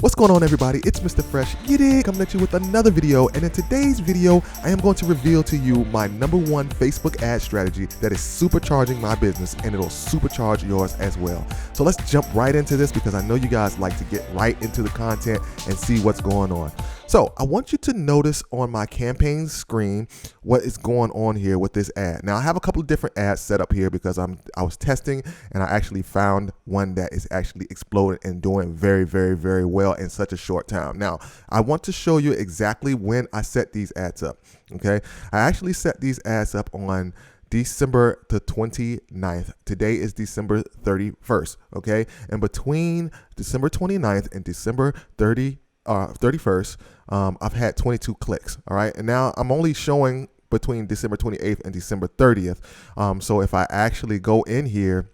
What's going on, everybody? It's Mr. Fresh, coming at you with another video. And in today's video, I am going to reveal to you my #1 Facebook ad strategy that is supercharging my business, and it'll supercharge yours as well. So let's jump right into this, because I know you guys like to get right into the content and see what's going on. So I want you to notice on my campaign screen what is going on here with this ad. Now I have a couple of different ads set up here because I was testing, and I actually found one that is actually exploding and doing very, very, very well in such a short time. Now I want to show you exactly when I set these ads up. Okay, I actually set these ads up on December the 29th. Today is December 31st. Okay, and between December 29th and December 31st, I've had 22 clicks. All right, and now I'm only showing between December 28th and December 30th. So if I actually go in here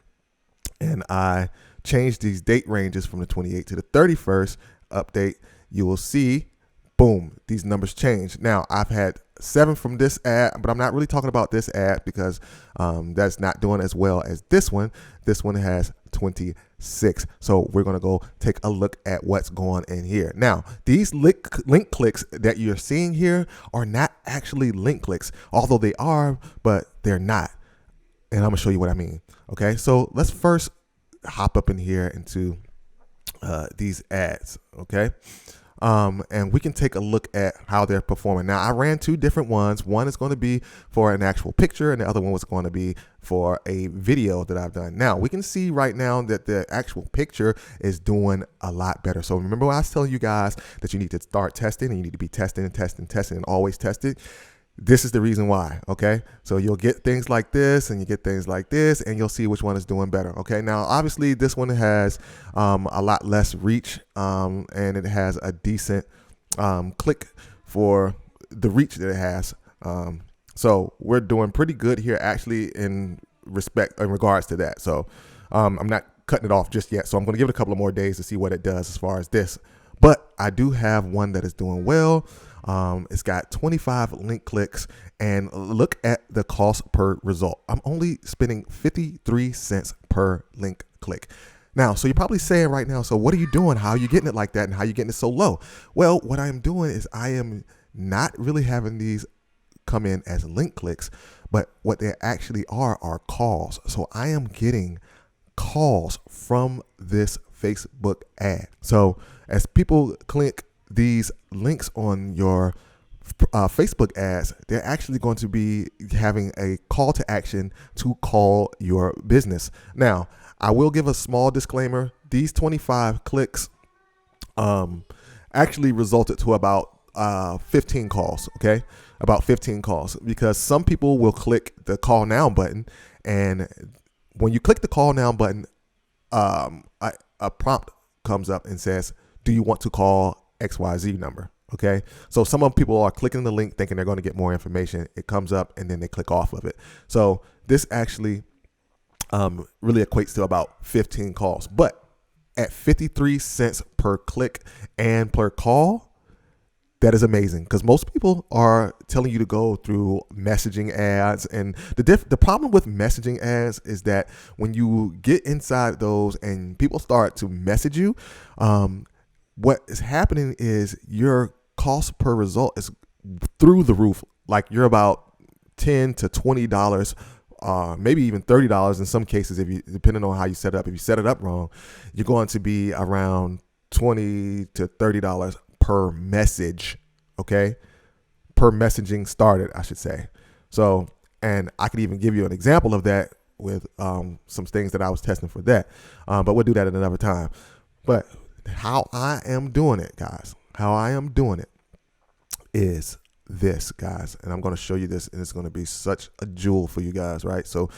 and I change these date ranges from the 28th to the 31st update, you will see, boom, these numbers change. Now I've had 7 from this ad, but I'm not really talking about this ad because that's not doing as well as this one. This one has 26. So we're going to go take a look at what's going in here. Now, these link clicks that you're seeing here are not actually link clicks, although they are, but they're not. And I'm going to show you what I mean. Okay, so let's first hop up in here into these ads. Okay. And we can take a look at how they're performing. Now, I ran 2 different ones. One is going to be for an actual picture, and the other one was going to be for a video that I've done. Now, we can see right now that the actual picture is doing a lot better. So remember when I was telling you guys that you need to start testing, and you need to be testing and testing, and always test it? This is the reason why. Okay, so you'll get things like this, and you get things like this, and you'll see which one is doing better. Okay, now obviously this one has a lot less reach, and it has a decent click for the reach that it has. So we're doing pretty good here, actually, in regards to that. So I'm not cutting it off just yet. So I'm going to give it a couple of more days to see what it does as far as this. But I do have one that is doing well. It's got 25 link clicks, and look at the cost per result. I'm only spending 53 cents per link click. Now, so you're probably saying right now, so what are you doing? How are you getting it like that? And how are you getting it so low? Well, what I'm doing is I am not really having these come in as link clicks, but what they actually are calls. So I am getting calls from this Facebook ad. So as people click these links on your Facebook ads, they're actually going to be having a call to action to call your business. Now, I will give a small disclaimer. These 25 clicks actually resulted to about 15 calls, okay? About 15 calls, because some people will click the call now button, and when you click the call now button, a prompt comes up and says, do you want to call XYZ number? Okay, so some of people are clicking the link thinking they're going to get more information. It comes up and then they click off of it. So this actually really equates to about 15 calls, but at 53 cents per click and per call, that is amazing, because most people are telling you to go through messaging ads. And the problem with messaging ads is that when you get inside those and people start to message you, what is happening is your cost per result is through the roof. Like, you're about $10 to $20, maybe even $30 in some cases, depending on how you set it up. If you set it up wrong, you're going to be around $20 to $30 per message. Okay, per messaging started, I should say. So, and I could even give you an example of that with some things that I was testing for that, but we'll do that at another time. But how I am doing it, guys, how I am doing it is this, guys, and I'm going to show you this, and it's going to be such a jewel for you guys, right? So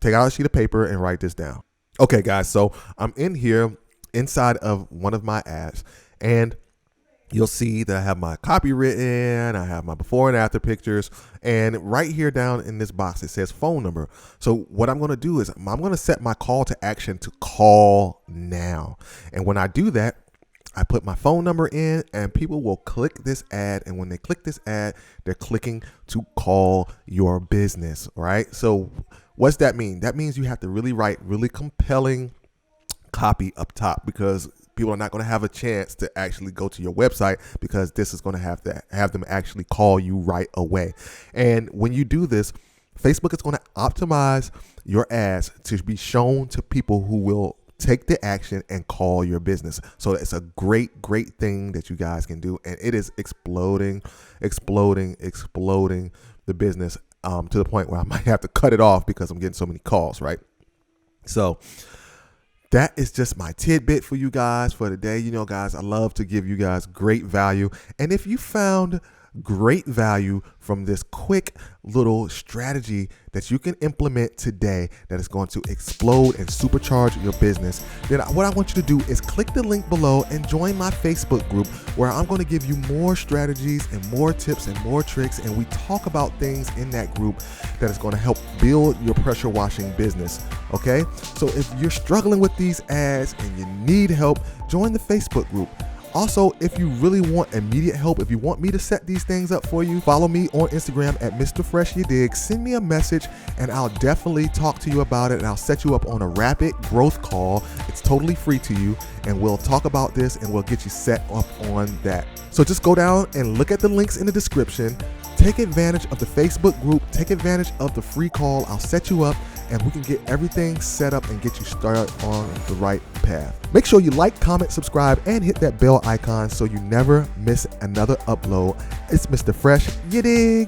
take out a sheet of paper and write this down. Okay, guys, so I'm in here inside of one of my ads, and you'll see that I have my copy written, I have my before and after pictures, and right here down in this box, it says phone number. So what I'm going to do is I'm going to set my call to action to call now. And when I do that, I put my phone number in, and people will click this ad. And when they click this ad, they're clicking to call your business, right? So what's that mean? That means you have to really write really compelling copy up top, because People are not going to have a chance to actually go to your website because this is going to have them actually call you right away. And when you do this, Facebook is going to optimize your ads to be shown to people who will take the action and call your business. So it's a great thing that you guys can do. And it is exploding the business to the point where I might have to cut it off because I'm getting so many calls, right? So that is just my tidbit for you guys for today. You know, guys, I love to give you guys great value. And if you found great value from this quick little strategy that you can implement today that is going to explode and supercharge your business, then what I want you to do is click the link below and join my Facebook group where I'm going to give you more strategies and more tips and more tricks, and we talk about things in that group that is going to help build your pressure washing business. Okay, so if you're struggling with these ads and you need help, join the Facebook group. Also, if you really want immediate help, if you want me to set these things up for you, follow me on Instagram at Mr. Fresh You Dig. Send me a message and I'll definitely talk to you about it, and I'll set you up on a rapid growth call. It's totally free to you, and we'll talk about this and we'll get you set up on that. So just go down and look at the links in the description. Take advantage of the Facebook group. Take advantage of the free call. I'll set you up and we can get everything set up and get you started on the right path. Make sure you like, comment, subscribe, and hit that bell icon so you never miss another upload. It's Mr. Fresh You Dig.